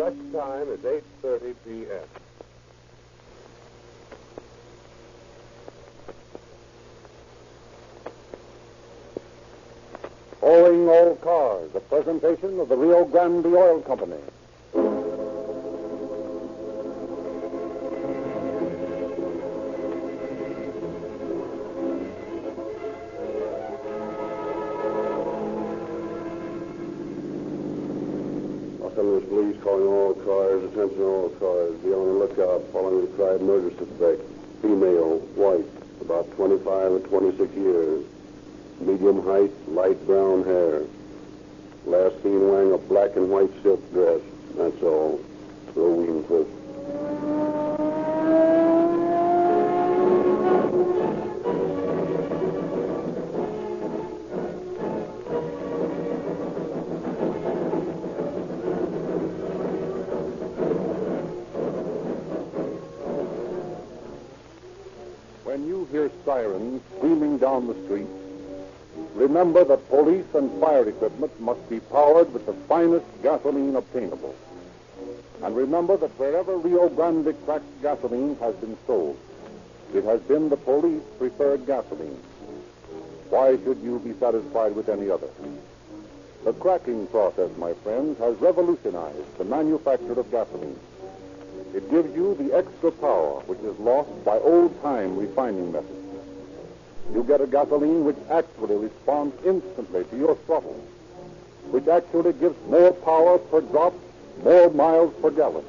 correct time is 8:30 p.m. Owing all cars, a presentation of the Rio Grande Oil Company. Los Angeles Police calling all cars, attention all cars. Be on the lookout following the tried murder suspect. Female, white, about 25 or 26 years. Medium height, light brown hair. Last seen wearing a black and white silk dress. That's all. Rosenquist. When you hear sirens screaming down the street, remember that police and fire equipment must be powered with the finest gasoline obtainable. And remember that wherever Rio Grande cracked gasoline has been sold, it has been the police preferred gasoline. Why should you be satisfied with any other? The cracking process, my friends, has revolutionized the manufacture of gasoline. It gives you the extra power which is lost by old-time refining methods. You get a gasoline which actually responds instantly to your throttle, which actually gives more power per drop, more miles per gallon.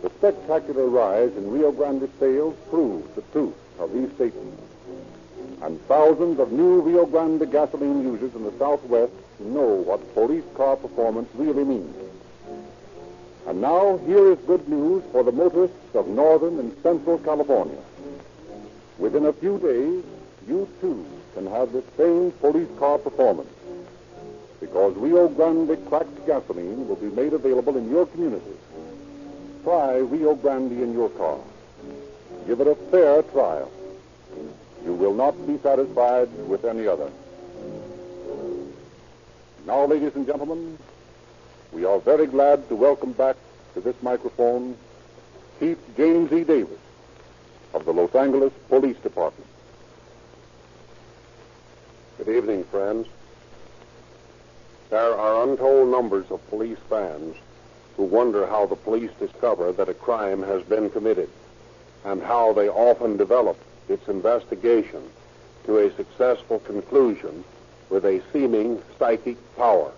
The spectacular rise in Rio Grande sales proves the truth of these statements. And thousands of new Rio Grande gasoline users in the Southwest know what police car performance really means. And now, here is good news for the motorists of Northern and Central California. Within a few days, you too can have the same police car performance, because Rio Grande cracked gasoline will be made available in your community. Try Rio Grande in your car. Give it a fair trial. You will not be satisfied with any other. Now, ladies and gentlemen, we are very glad to welcome back to this microphone Chief James E. Davis of the Los Angeles Police Department. Good evening, friends. There are untold numbers of police fans who wonder how the police discover that a crime has been committed and how they often develop its investigation to a successful conclusion with a seeming psychic power.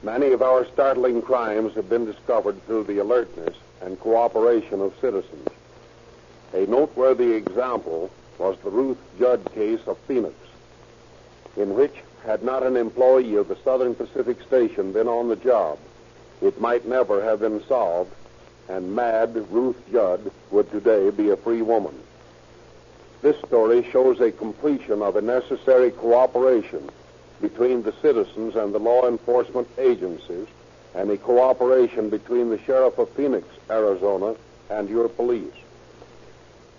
Many of our startling crimes have been discovered through the alertness and cooperation of citizens. A noteworthy example was the Ruth Judd case of Phoenix, in which, had not an employee of the Southern Pacific Station been on the job, it might never have been solved, and mad Ruth Judd would today be a free woman. This story shows a completion of a necessary cooperation between the citizens and the law enforcement agencies, and a cooperation between the Sheriff of Phoenix, Arizona, and your police.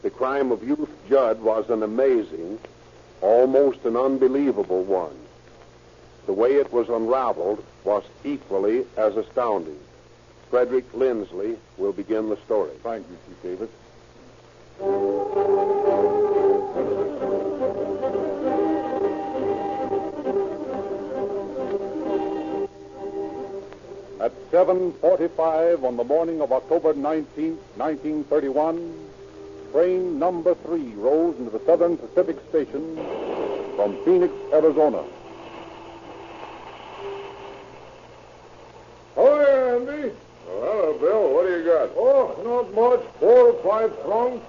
The crime of Ruth Judd was an amazing, almost an unbelievable one. The way it was unraveled was equally as astounding. Frederick Lindsley will begin the story. Thank you, Chief Davis. At 7:45 on the morning of October 19th, 1931, train number 3 rose into the Southern Pacific Station from Phoenix, Arizona. Hi, Andy. Oh, hello, Bill. What do you got? Oh, not much. 4 or 5 trunks,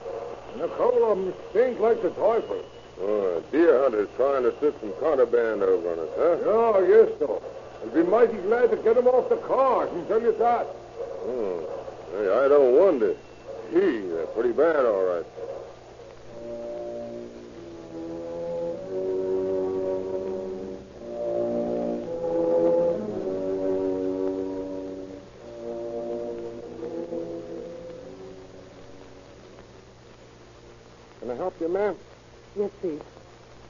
and a couple of them stink like the typhus. Oh, deer hunters trying to slip some contraband over on us, huh? Yeah, I guess so. I'd be mighty glad to get them off the car, I can tell you that. Oh, hey, I don't wonder. Gee, they're pretty bad, all right. Can I help you, ma'am? Yes, please.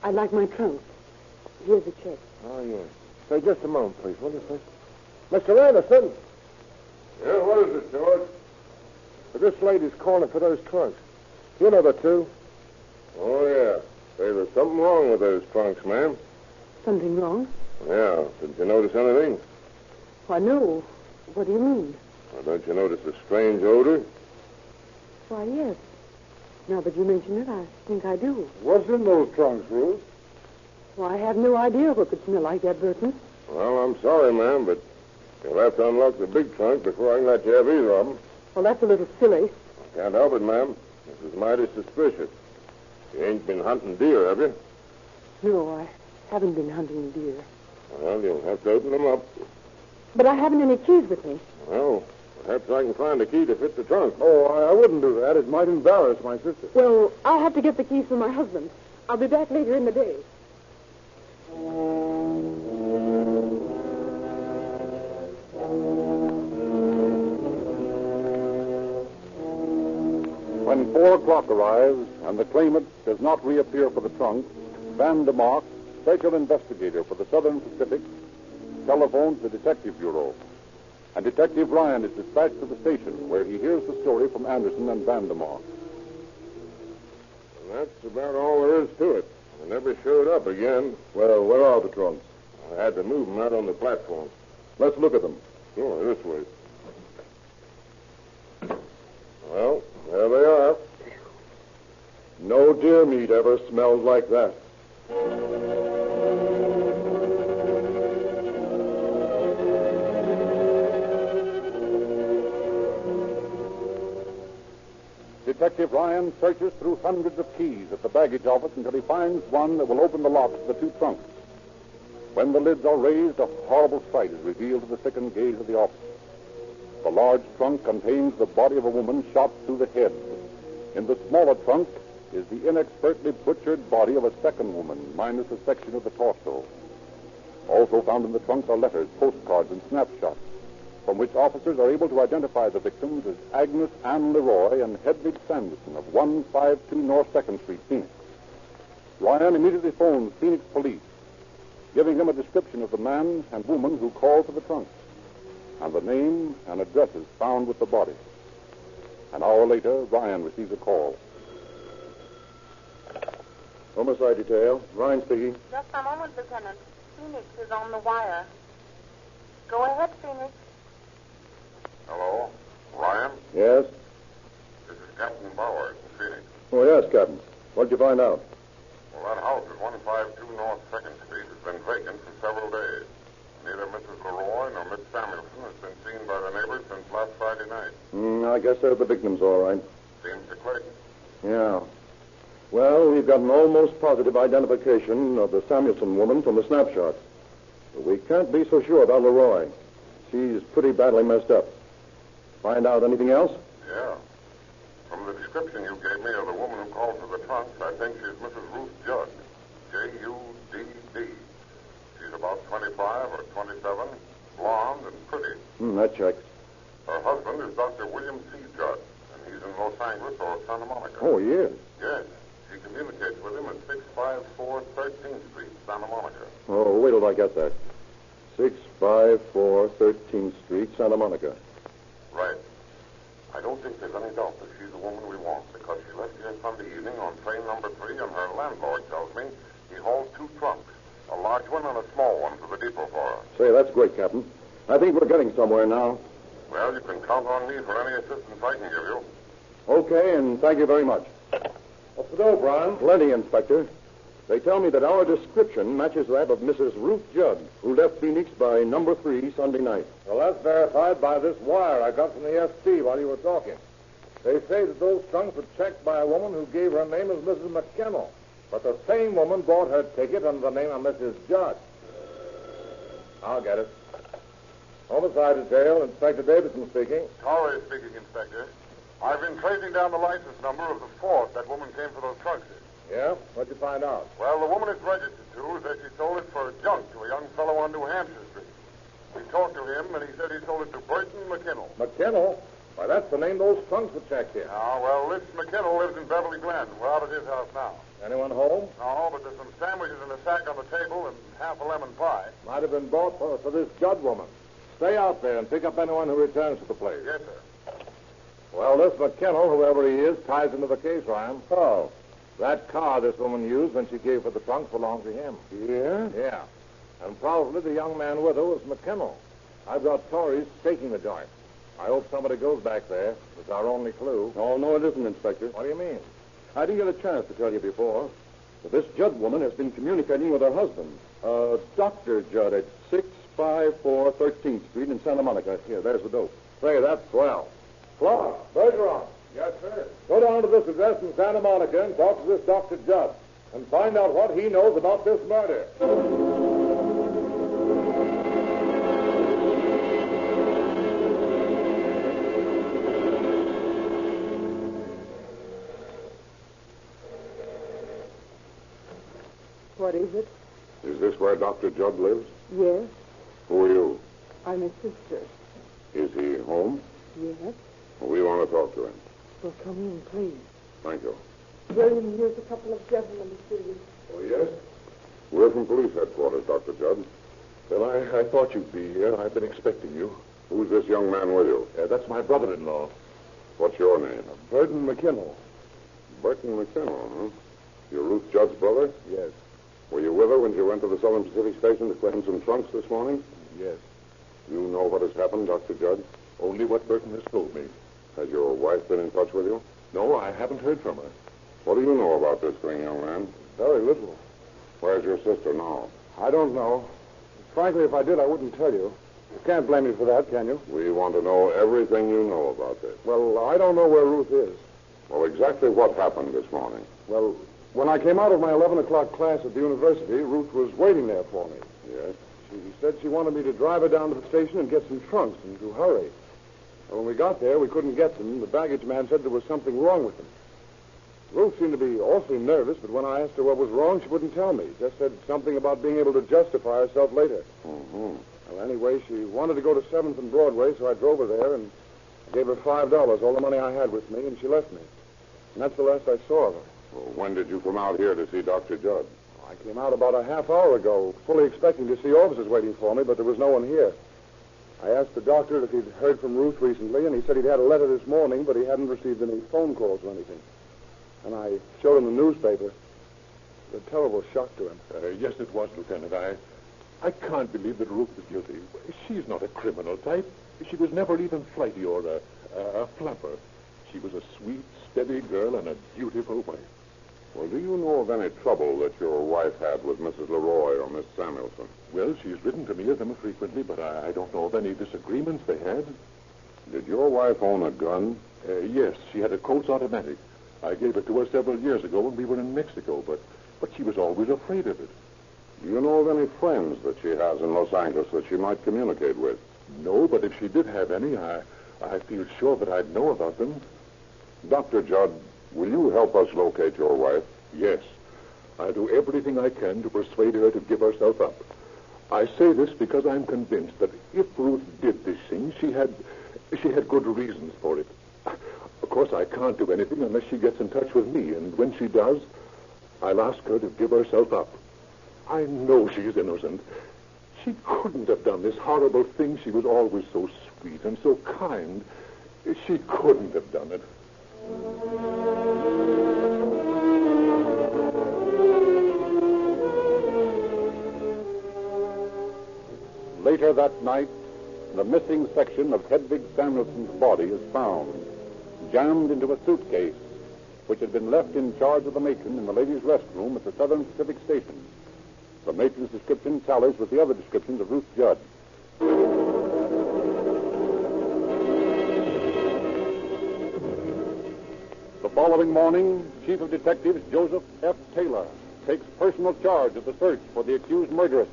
I'd like my trunk. Here's a check. Oh, yes. Say, just a moment, please, will you, please? Mr. Anderson! Yeah, what is it, George? This lady's calling for those trunks. You know the two. Oh, yeah. Say, there's something wrong with those trunks, ma'am. Something wrong? Yeah. Didn't you notice anything? Why, no. What do you mean? Well, don't you notice a strange odor? Why, yes. Now that you mention it, I think I do. What's in those trunks, Ruth? Why, I have no idea what could smell like that, Burton. Well, I'm sorry, ma'am, but you'll have to unlock the big trunk before I can let you have either of them. Well, that's a little silly. Can't help it, ma'am. This is mighty suspicious. You ain't been hunting deer, have you? No, I haven't been hunting deer. Well, you'll have to open them up. But I haven't any keys with me. Well, perhaps I can find a key to fit the trunk. Oh, I wouldn't do that. It might embarrass my sister. Well, I'll have to get the keys from my husband. I'll be back later in the day. When 4 o'clock arrives and the claimant does not reappear for the trunk, Van de Mark, special investigator for the Southern Pacific, telephones the Detective Bureau. And Detective Ryan is dispatched to the station where he hears the story from Anderson and Van de Mark. And that's about all there is to it. They never showed up again. Well, where are the trunks? I had to move them out on the platform. Let's look at them. Sure, this way. Well, there they are. No deer meat ever smelled like that. Detective Ryan searches through hundreds of keys at the baggage office until he finds one that will open the locks of the 2 trunks. When the lids are raised, a horrible sight is revealed to the sickened gaze of the officer. The large trunk contains the body of a woman shot through the head. In the smaller trunk is the inexpertly butchered body of a second woman, minus a section of the torso. Also found in the trunk are letters, postcards, and snapshots, from which officers are able to identify the victims as Agnes Ann Leroy and Hedwig Sanderson of 152 North 2nd Street, Phoenix. Ryan immediately phones Phoenix police, giving them a description of the man and woman who called for the trunks, and the name and addresses found with the body. An hour later, Ryan receives a call. Homicide detail. Ryan speaking. Just a moment, Lieutenant. Phoenix is on the wire. Go ahead, Phoenix. Hello, Ryan? Yes? This is Captain Bowers in Phoenix. Oh, yes, Captain. What'd you find out? Well, that house at 152 North 2nd Street has been vacant for several days. Neither Mrs. Leroy nor Miss Samuelson has been seen by the neighbors since last Friday night. I guess they're the victims, all right. Seems to click. Yeah. Well, we've got an almost positive identification of the Samuelson woman from the snapshot. But we can't be so sure about Leroy. She's pretty badly messed up. Find out anything else? Yeah. From the description you gave me of the woman who called for the trunks, I think she's Mrs. Ruth Judd. Judd. She's about 25 or 27, blonde and pretty. That checks. Her husband is Dr. William C. Judd, and he's in Los Angeles or Santa Monica. Oh, yes. Yes. She communicates with him at 654 13th Street, Santa Monica. Oh, wait till I get that. 654 13th Street, Santa Monica. Right. I don't think there's any doubt that she's the woman we want, because she left here Sunday evening on train number 3, and her landlord tells me he hauls 2 trunks, a large one and a small one, to the depot for her. Say, that's great, Captain. I think we're getting somewhere now. Well, you can count on me for any assistance I can give you. Okay, and thank you very much. What's the dough, Brian? Plenty, Inspector. They tell me that our description matches that of Mrs. Ruth Judd, who left Phoenix by number 3 Sunday night. Well, that's verified by this wire I got from the ST while you were talking. They say that those trunks were checked by a woman who gave her name as Mrs. McKinnell. But the same woman bought her ticket under the name of Mrs. Judd. I'll get it. Homicide detail, Inspector Davidson speaking. Torrey speaking, Inspector. I've been tracing down the license number of the Ford that woman came for those trunks in. Yeah? What'd you find out? Well, the woman it's registered to says she sold it for junk to a young fellow on New Hampshire Street. We talked to him, and he said he sold it to Burton McKinnell. McKinnell? Why, that's the name those trunks were checked in. Well, this McKinnell lives in Beverly Glen. We're out at his house now. Anyone home? No, but there's some sandwiches in a sack on the table and half a lemon pie. Might have been bought for this Judd woman. Stay out there and pick up anyone who returns to the place. Yes, sir. Well, this McKinnell, whoever he is, ties into the case, Ryan. Oh. That car this woman used when she gave for the trunk belonged to him. Yeah? Yeah. And probably the young man with her was McKinnell. I've got Tories staking the joint. I hope somebody goes back there. It's our only clue. Oh, no, it isn't, Inspector. What do you mean? I didn't get a chance to tell you before. But this Judd woman has been communicating with her husband, Dr. Judd, at 654 13th Street in Santa Monica. Here, there's the dope. Say, that's swell. Clark, Bergeron. Yes, sir. Go down to this address in Santa Monica and talk to this Dr. Judd and find out what he knows about this murder. What is it? Is this where Dr. Judd lives? Yes, Who are you? I'm his sister. Is he home? Yes. We want to talk to him. Well, come in, please. Thank you. William, here's a couple of gentlemen to see you. Oh, yes? We're from police headquarters, Dr. Judd. Well, I thought you'd be here. I've been expecting you. Who's this young man with you? That's my brother-in-law. What's your name? Burton McKinnell. Burton McKinnell, huh? You're Ruth Judd's brother? Yes. Were you with her when she went to the Southern Pacific Station to claim some trunks this morning? Yes. You know what has happened, Dr. Judd? Only what Burton has told me. Has your wife been in touch with you? No, I haven't heard from her. What do you know about this thing, young man? Very little. Where's your sister now? I don't know. Frankly, if I did, I wouldn't tell you. You can't blame me for that, can you? We want to know everything you know about this. Well, I don't know where Ruth is. Well, exactly what happened this morning? Well, when I came out of my 11 o'clock class at the university, Ruth was waiting there for me. Yes? She said she wanted me to drive her down to the station and get some trunks and to hurry. Well, when we got there, we couldn't get them. The baggage man said there was something wrong with them. Ruth seemed to be awfully nervous, but when I asked her what was wrong, she wouldn't tell me. Just said something about being able to justify herself later. Mm-hmm. Well, anyway, she wanted to go to 7th and Broadway, so I drove her there and gave her $5, all the money I had with me, and she left me. And that's the last I saw of her. Well, when did you come out here to see Dr. Judd? I came out about a half hour ago, fully expecting to see officers waiting for me, but there was no one here. I asked the doctor if he'd heard from Ruth recently, and he said he'd had a letter this morning, but he hadn't received any phone calls or anything. And I showed him the newspaper. It was a terrible shock to him. Yes, it was, Lieutenant. I can't believe that Ruth is guilty. She's not a criminal type. She was never even flighty or a flapper. She was a sweet, steady girl and a beautiful wife. Well, do you know of any trouble that your wife had with Mrs. Leroy or Miss Samuelson? Well, she's written to me of them frequently, but I don't know of any disagreements they had. Did your wife own a gun? Yes, she had a Colt's automatic. I gave it to her several years ago when we were in Mexico, but she was always afraid of it. Do you know of any friends that she has in Los Angeles that she might communicate with? No, but if she did have any, I feel sure that I'd know about them. Dr. Judd, will you help us locate your wife? Yes. I'll do everything I can to persuade her to give herself up. I say this because I'm convinced that if Ruth did this thing, she had good reasons for it. Of course, I can't do anything unless she gets in touch with me, and when she does, I'll ask her to give herself up. I know she's innocent. She couldn't have done this horrible thing. She was always so sweet and so kind. She couldn't have done it. Later that night, the missing section of Hedvig Samuelson's body is found, jammed into a suitcase, which had been left in charge of the matron in the ladies' restroom at the Southern Pacific Station. The matron's description tallies with the other descriptions of Ruth Judd. The following morning, Chief of Detectives Joseph F. Taylor takes personal charge of the search for the accused murderess.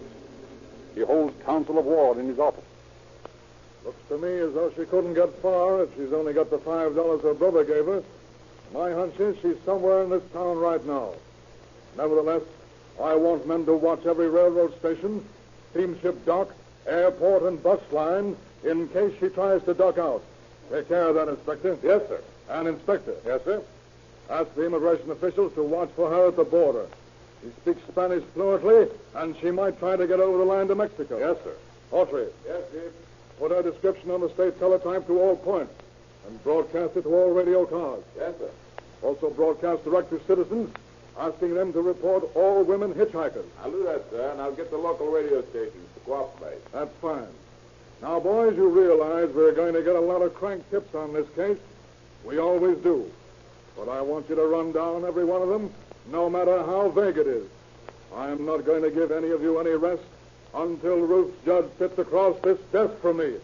He holds counsel of war in his office. Looks to me as though she couldn't get far if she's only got the $5 her brother gave her. My hunch is she's somewhere in this town right now. Nevertheless, I want men to watch every railroad station, steamship dock, airport, and bus line in case she tries to duck out. Take care of that, Inspector. Yes, sir. And, Inspector, Yes, sir. ask the immigration officials to watch for her at the border. She speaks Spanish fluently, and she might try to get over the line to Mexico. Yes, sir. Autry. Yes, Chief. Put our description on the state teletype to all points and broadcast it to all radio cars. Yes, sir. Also broadcast direct to citizens, asking them to report all women hitchhikers. I'll do that, sir, and I'll get the local radio stations to cooperate. That's fine. Now, boys, you realize we're going to get a lot of crank tips on this case. We always do. But I want you to run down every one of them, no matter how vague it is. I'm not going to give any of you any rest until Ruth Judd sits across this desk from me.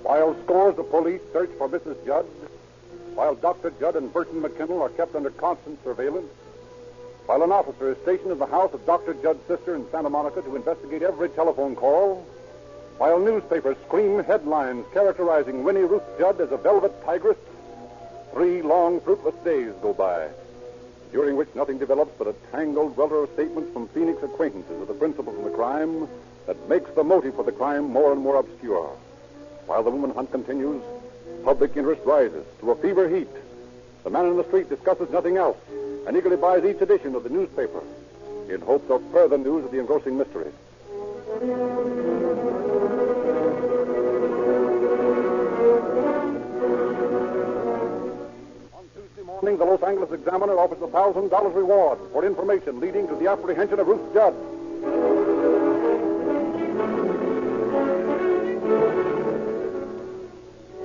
While scores of police search for Mrs. Judd, while Dr. Judd and Burton McKinnell are kept under constant surveillance, while an officer is stationed in the house of Dr. Judd's sister in Santa Monica to investigate every telephone call, while newspapers scream headlines characterizing Winnie Ruth Judd as a velvet tigress, 3 long, fruitless days go by, during which nothing develops but a tangled welter of statements from Phoenix acquaintances of the principals of the crime that makes the motive for the crime more and more obscure. While the woman hunt continues, public interest rises to a fever heat. The man in the street discusses nothing else and eagerly buys each edition of the newspaper in hopes of further news of the engrossing mystery. On Tuesday morning, the Los Angeles Examiner offers a $1,000 reward for information leading to the apprehension of Ruth Judd.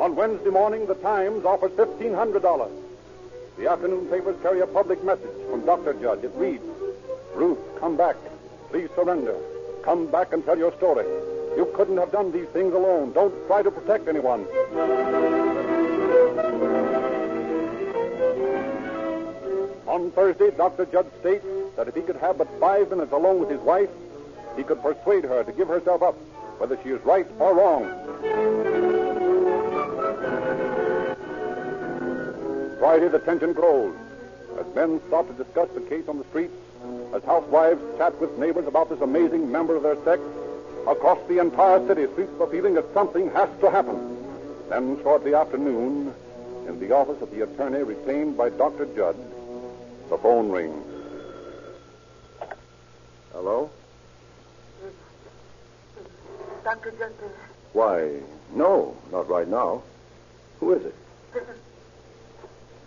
On Wednesday morning, the Times offers $1,500. The afternoon papers carry a public message from Dr. Judd. It reads, "Ruth, come back. Please surrender. Come back and tell your story. You couldn't have done these things alone. Don't try to protect anyone." On Thursday, Dr. Judd states that if he could have but 5 minutes alone with his wife, he could persuade her to give herself up, whether she is right or wrong. Friday, the tension grows as men stop to discuss the case on the streets, as housewives chat with neighbors about this amazing member of their sex. Across the entire city sweeps the feeling that something has to happen. Then, shortly after noon, in the office of the attorney retained by Dr. Judd, the phone rings. Hello? Dr. Jesse. Why, no, not right now. Who is it?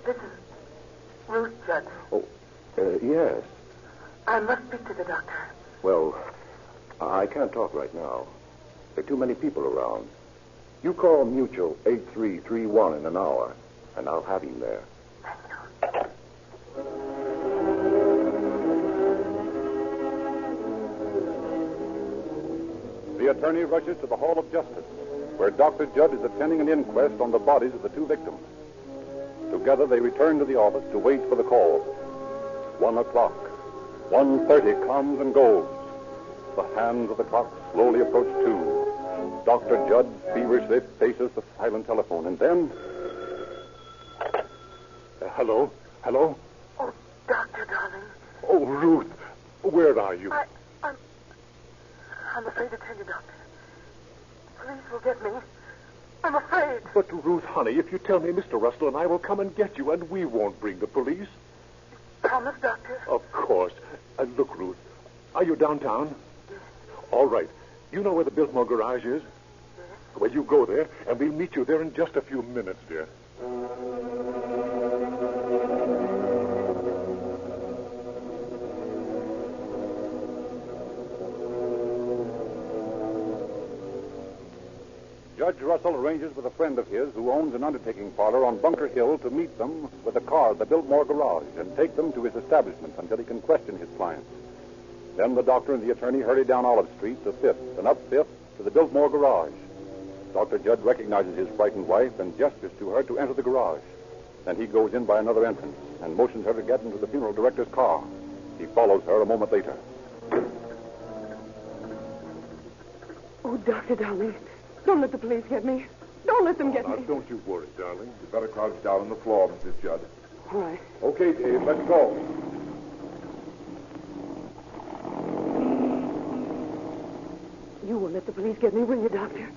This is Ruth Judd. Oh, yes. I must speak to the doctor. Well, I can't talk right now. There are too many people around. You call Mutual 8331 in an hour, and I'll have him there. Thank you. The attorney rushes to the Hall of Justice, where Dr. Judd is attending an inquest on the bodies of the 2 victims. Together, they return to the office to wait for the call. 1 o'clock. 1:30 comes and goes. The hands of the clock slowly approach 2. Dr. Judd feverishly faces the silent telephone, and then... Hello? Hello? Oh, Doctor, darling. Oh, Ruth, where are you? I'm afraid to tell you, Doctor. Police will get me. I'm afraid. But, Ruth, honey, if you tell me, Mr. Russell and I will come and get you, and we won't bring the police. Promise, Doctor? Of course. Look, Ruth, are you downtown? Yes. All right. You know where the Biltmore garage is? Yes. Well, you go there, and we'll meet you there in just a few minutes, dear. Judge Russell arranges with a friend of his who owns an undertaking parlor on Bunker Hill to meet them with a car at the Biltmore garage and take them to his establishment until he can question his clients. Then the doctor and the attorney hurry down Olive Street to 5th and up 5th to the Biltmore garage. Dr. Judd recognizes his frightened wife and gestures to her to enter the garage. Then he goes in by another entrance and motions her to get into the funeral director's car. He follows her a moment later. Oh, Doctor, darling. Don't let the police get me. Don't let them get Now, me. don't you worry, darling. You better crouch down on the floor, Mrs. Judd. All right. Okay, Dave, let's go. You won't let the police get me, will you, Doctor?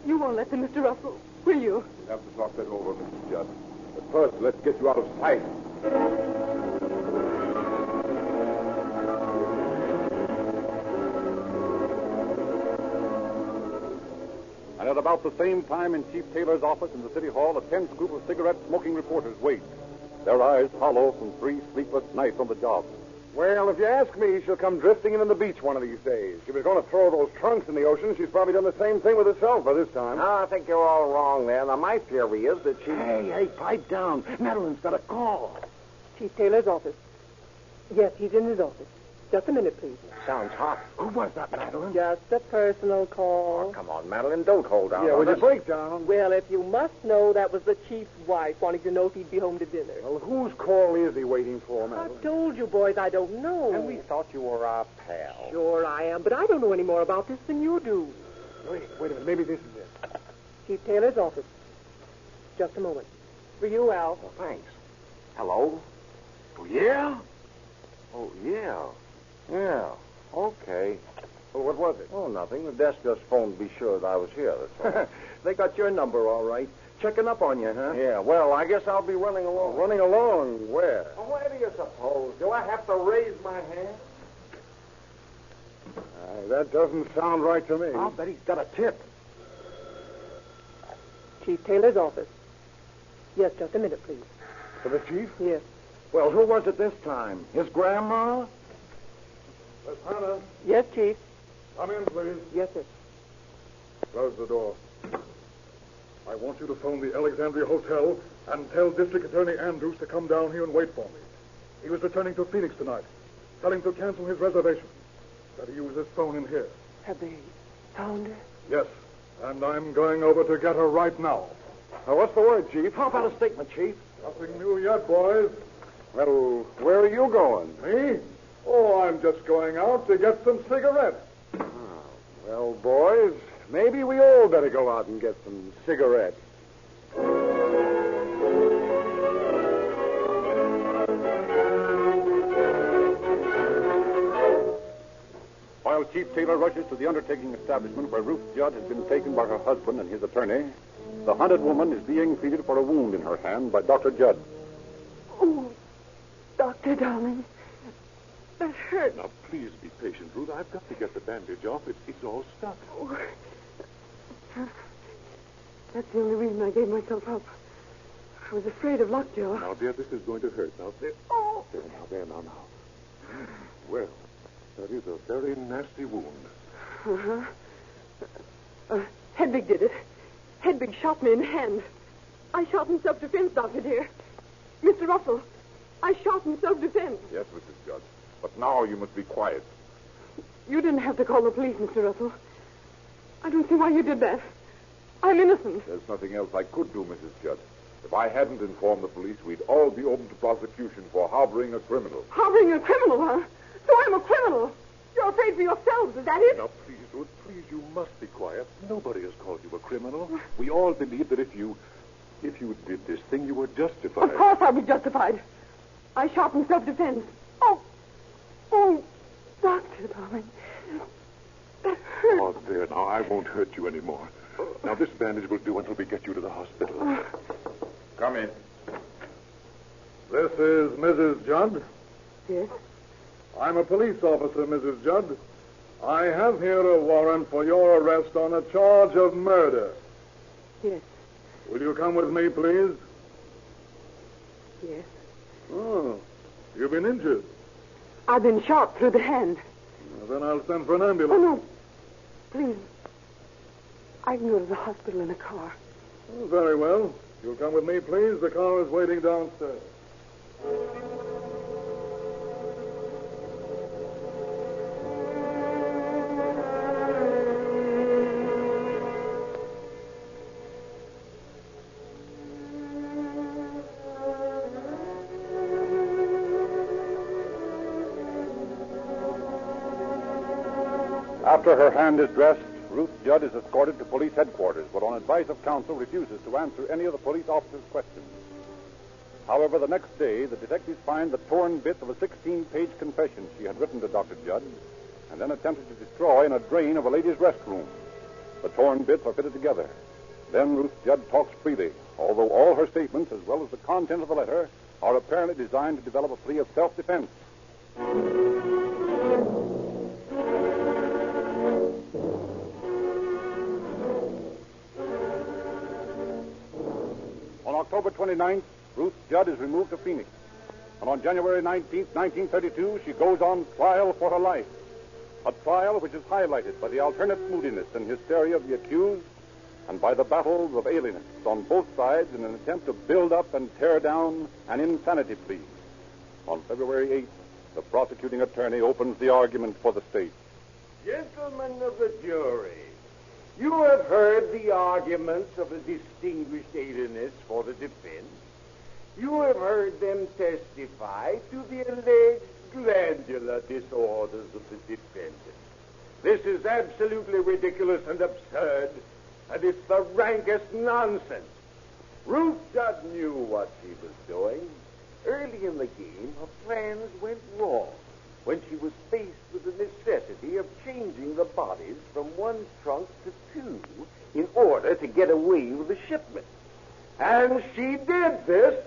You won't let them, Mr. Russell. Will you? We'll have to talk that over, Mrs. Judd. But first, let's get you out of sight. And at about the same time in Chief Taylor's office in the city hall, a tense group of cigarette-smoking reporters wait, their eyes hollow from 3 sleepless nights on the job. Well, if you ask me, she'll come drifting in on the beach one of these days. She was going to throw those trunks in the ocean. She's probably done the same thing with herself by this time. No, I think you're all wrong there. Now, my theory is that she... Hey, pipe down. Madeline's got a call. Chief Taylor's office. Yes, he's in his office. Just a minute, please. Sounds hot. Who was that, Madeline? Just a personal call. Oh, come on, Madeline, don't hold out. Yeah, on will you us. break down? Well, if you must know, that was the chief's wife wanting to know if he'd be home to dinner. Well, whose call is he waiting for, I Madeline? told you, boys, I don't know. And we thought you were our pal. Sure I am, but I don't know any more about this than you do. Wait a minute. Maybe this is it. Chief Taylor's office. Just a moment. For you, Al. Well, thanks. Hello? Oh, yeah? Oh, yeah. Yeah. Okay. Well, what was it? Oh, nothing. The desk just phoned to be sure that I was here, that's all. They got your number, all right. Checking up on you, huh? Yeah, well, I guess I'll be running along. Running along? Where? Well, where do you suppose? Do I have to raise my hand? That doesn't sound right to me. I'll bet he's got a tip. Chief Taylor's office. Yes, just a minute, please. For the chief? Yes. Well, who was it this time? His grandma? Miss Hannah, Yes, Chief. come in, please. Yes, sir. Close the door. I want you to phone the Alexandria Hotel and tell District Attorney Andrews to come down here and wait for me. He was returning to Phoenix tonight. Tell him to cancel his reservation. That he use his phone in here. Have they found her? Yes, and I'm going over to get her right now. Now, what's the word, Chief? How about a statement, Chief? Nothing new yet, boys. Well, where are you going? Me? Oh, I'm just going out to get some cigarettes. Well, boys, maybe we all better go out and get some cigarettes. While Chief Taylor rushes to the undertaking establishment where Ruth Judd has been taken by her husband and his attorney, the hunted woman is being treated for a wound in her hand by Dr. Judd. Oh, Doctor, darling. That hurt. Now, please be patient, Ruth. I've got to get the bandage off. It's all stuck. Oh. That's the only reason I gave myself up. I was afraid of lockjaw. Now, dear, this is going to hurt. Now, there. Oh. There, now. Well, that is a very nasty wound. Uh-huh. Hedwig did it. Hedwig shot me in the hand. I shot in self-defense, Doctor, dear. Mr. Russell, I shot in self-defense. Yes, Mrs. Judd. But now you must be quiet. You didn't have to call the police, Mr. Russell. I don't see why you did that. I'm innocent. There's nothing else I could do, Mrs. Judd. If I hadn't informed the police, we'd all be open to prosecution for harboring a criminal. Harboring a criminal, huh? So I'm a criminal. You're afraid for yourselves, is that it? Now, please, Ruth, please, you must be quiet. Nobody has called you a criminal. We all believe that if you did this thing, you were justified. Of course I was justified. I shot in self-defense. Oh, Doctor, darling. That hurt. Oh, there, now, I won't hurt you anymore. Now, this bandage will do until we get you to the hospital. Come in. This is Mrs. Judd. Yes? I'm a police officer, Mrs. Judd. I have here a warrant for your arrest on a charge of murder. Yes. Will you come with me, please? Yes. Oh, you've been injured. I've been shot through the hand. Well, then I'll send for an Oh, ambulance. no. Please. I can go to the hospital in a car. Oh, very well. You'll come with me, please. The car is waiting downstairs. After her hand is dressed, Ruth Judd is escorted to police headquarters, but on advice of counsel refuses to answer any of the police officers' questions. However, the next day, the detectives find the torn bits of a 16-page confession she had written to Dr. Judd and then attempted to destroy in a drain of a ladies' restroom. The torn bits are fitted together. Then Ruth Judd talks freely, although all her statements, as well as the content of the letter, are apparently designed to develop a plea of self-defense. On October 29th, Ruth Judd is removed to Phoenix. And on January 19th, 1932, she goes on trial for her life. A trial which is highlighted by the alternate moodiness and hysteria of the accused and by the battles of alienists on both sides in an attempt to build up and tear down an insanity plea. On February 8th, the prosecuting attorney opens the argument for the state. Gentlemen of the jury, you have heard the arguments of the distinguished alienists for the defense. You have heard them testify to the alleged glandular disorders of the defendant. This is absolutely ridiculous and absurd, and it's the rankest nonsense. Ruth Judd knew what she was doing. Early in the game, her plans went wrong when she was faced with the necessity of changing the bodies from one trunk to two in order to get away with the shipment. And she did this,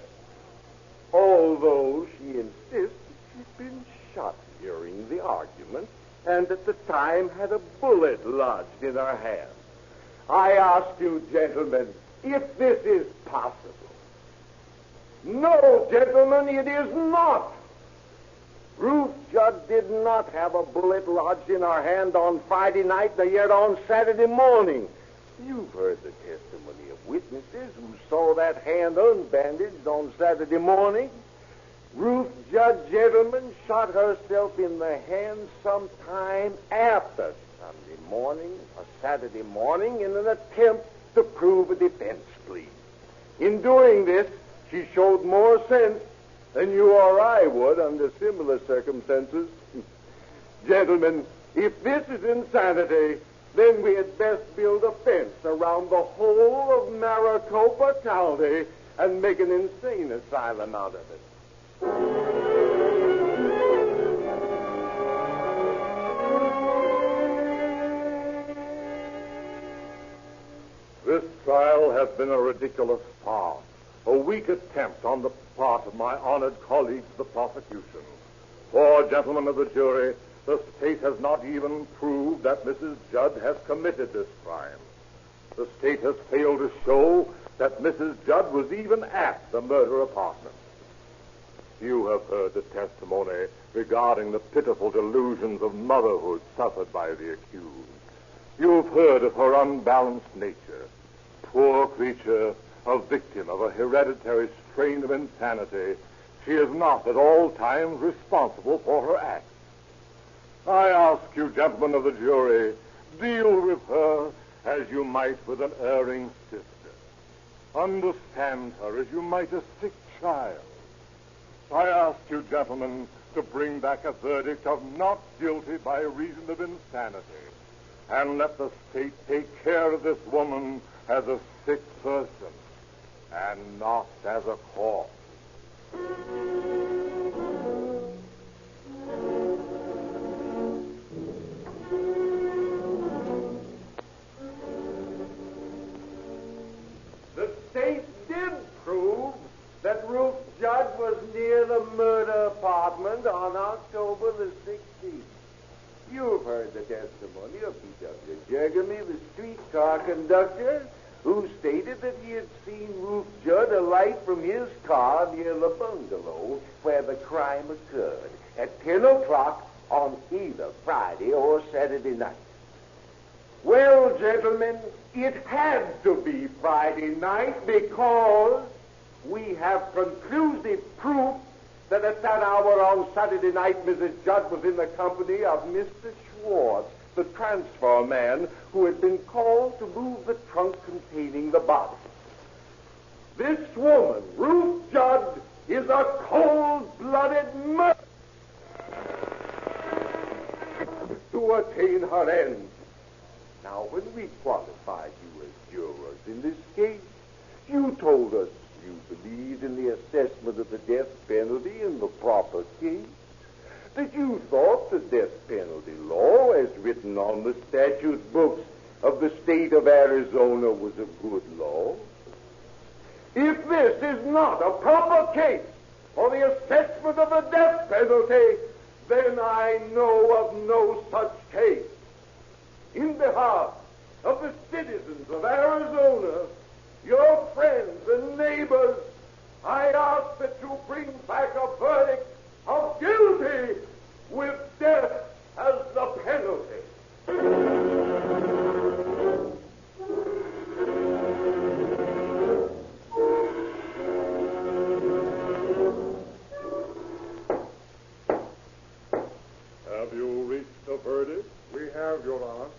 although she insists she'd been shot during the argument and at the time had a bullet lodged in her hand. I ask you, gentlemen, if this is possible. No, gentlemen, it is not. Ruth Judd did not have a bullet lodged in her hand on Friday night, nor yet on Saturday morning. You've heard the testimony of witnesses who saw that hand unbandaged on Saturday morning. Ruth Judd, gentlemen, shot herself in the hand sometime after Sunday morning or Saturday morning in an attempt to prove a defense plea. In doing this, she showed more sense than you or I would under similar circumstances. Gentlemen, if this is insanity, then we had best build a fence around the whole of Maricopa County and make an insane asylum out of it. This trial has been a ridiculous farce, a weak attempt on the part of my honored colleagues, the prosecution. For, gentlemen of the jury, the state has not even proved that Mrs. Judd has committed this crime. The state has failed to show that Mrs. Judd was even at the murder apartment. You have heard the testimony regarding the pitiful delusions of motherhood suffered by the accused. You've heard of her unbalanced nature. Poor creature, a victim of a hereditary strain of insanity, she is not at all times responsible for her acts. I ask you, gentlemen of the jury, deal with her as you might with an erring sister. Understand her as you might a sick child. I ask you, gentlemen, to bring back a verdict of not guilty by reason of insanity, and let the state take care of this woman as a sick person, and not as a corpse. The state did prove that Ruth Judd was near the murder apartment on October the 16th. You've heard the testimony of P.W. Jergamy, the streetcar conductor, who stated that he had seen Ruth Judd alight from his car near the bungalow where the crime occurred at 10 o'clock on either Friday or Saturday night. Well, gentlemen, it had to be Friday night because we have conclusive proof that at that hour on Saturday night, Mrs. Judd was in the company of Mr. Schwartz, the transfer man who had been called to move the trunk containing the body. This woman, Ruth Judd, is a cold-blooded murderer to attain her ends. Now, when we qualified you as jurors in this case, you told us you believed in the assessment of the death penalty in the proper case, that you thought the death penalty law, as written on the statute books, of the state of Arizona was a good law? If this is not a proper case for the assessment of the death penalty, then I know of no such case. In behalf of the citizens of Arizona, your friends and neighbors, I ask that you bring back a verdict of guilty with death as the penalty. Have you reached a verdict? We have, Your Honor.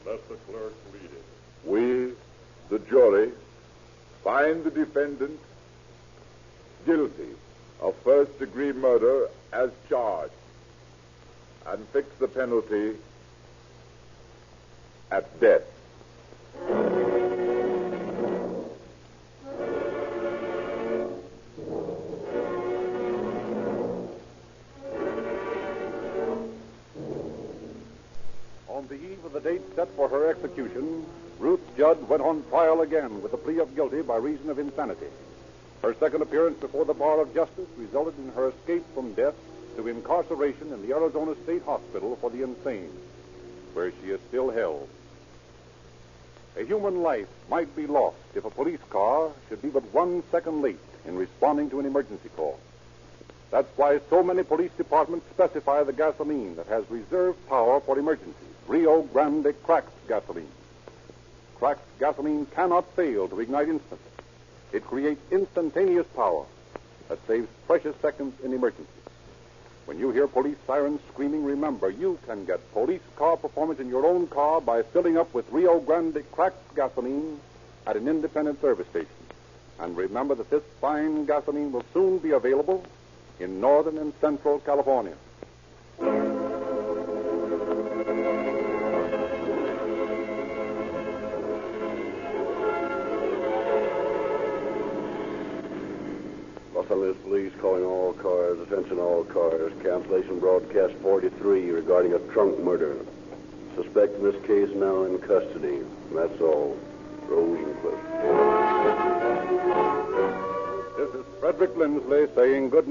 Let the clerk read it. We, the jury, find the defendant guilty of first-degree murder as charged and fix the penalty at death. On the eve of the date set for her execution, Ruth Judd went on trial again with a plea of guilty by reason of insanity. Her second appearance before the bar of justice resulted in her escape from death to incarceration in the Arizona State Hospital for the Insane, where she is still held. A human life might be lost if a police car should be but 1 second late in responding to an emergency call. That's why so many police departments specify the gasoline that has reserve power for emergencies, Rio Grande cracked gasoline. Cracked gasoline cannot fail to ignite instantly. It creates instantaneous power that saves precious seconds in emergencies. When you hear police sirens screaming, remember, you can get police car performance in your own car by filling up with Rio Grande cracked gasoline at an independent service station. And remember that this fine gasoline will soon be available in northern and central California. Los Angeles Police calling all cars, attention all cars, cancellation broadcast 43 regarding a trunk murder. Suspect in this case now in custody. That's all. Rosenquist. This is Frederick Lindsley saying good night.